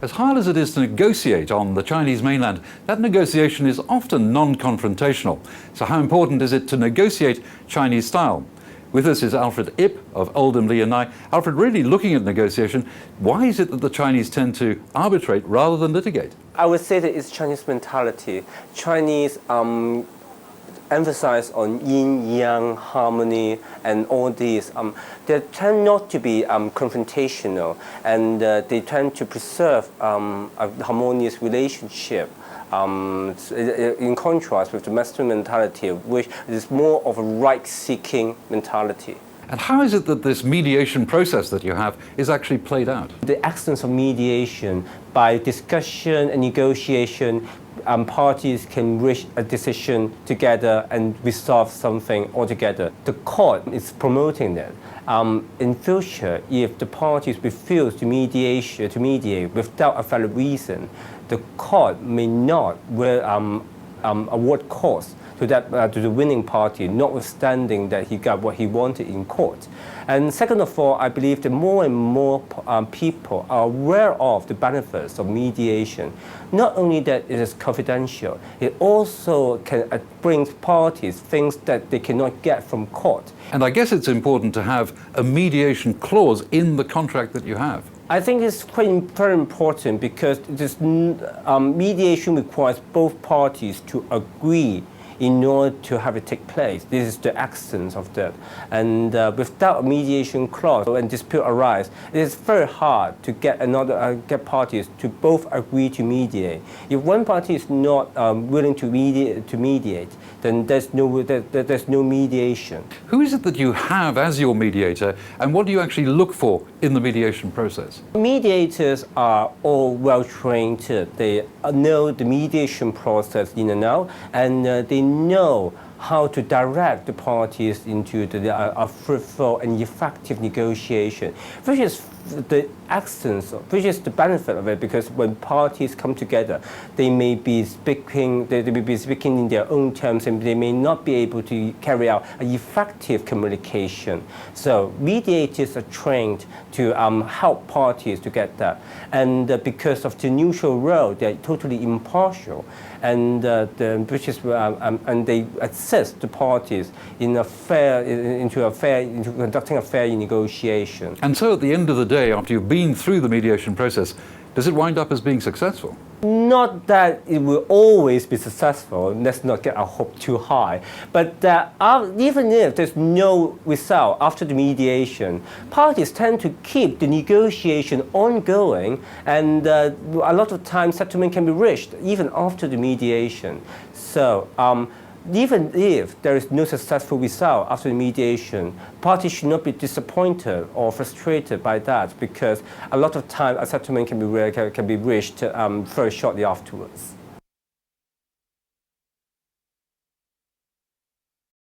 As hard as it is to negotiate on the Chinese mainland, that negotiation is often non-confrontational. So how important is it to negotiate Chinese style? With us is Alfred IP of Oldham, Lee&Nye. Alfred, really looking at negotiation, why is it that the Chinese tend to arbitrate rather than litigate? I would say that it's Chinese mentality. Chinese emphasize on yin-yang harmony and all these. They tend not to be confrontational, and they tend to preserve a harmonious relationship. In contrast with the Western mentality, which is more of a right-seeking mentality. And how is it that this mediation process that you have is actually played out? The essence of mediation, by discussion and negotiation, parties can reach a decision together and resolve something altogether. The court is promoting that. In future, if the parties refuse to mediate without a valid reason, the court may not award costs to the winning party, notwithstanding that he got what he wanted in court. And second of all, I believe that more and more people are aware of the benefits of mediation. Not only that it is confidential, it also can bring parties things that they cannot get from court. And I guess it's important to have a mediation clause in the contract that you have. I think it's very important because mediation requires both parties to agree in order to have it take place. This is the essence of that. And without a mediation clause, when dispute arise, it is very hard to get parties to both agree to mediate. If one party is not willing to mediate, then there's no mediation. Who is it that you have as your mediator, and what do you actually look for in the mediation process? Mediators are all well trained. They know the mediation process in and out, and they know how to direct the parties into a fruitful and effective negotiation, which is the essence, which is the benefit of it, because when parties come together, they may be speaking in their own terms, and they may not be able to carry out an effective communication. So mediators are trained to help parties to get that, and because of the neutral role, they're totally impartial, and and they assist the parties into conducting a fair negotiation. And so at the end of the day, after you've been through the mediation process, does it wind up as being successful? Not that it will always be successful, let's not get our hope too high, but even if there's no result after the mediation, parties tend to keep the negotiation ongoing, and a lot of times settlement can be reached even after the mediation. So even if there is no successful result after the mediation, parties should not be disappointed or frustrated by that, because a lot of time a settlement can be reached very shortly afterwards.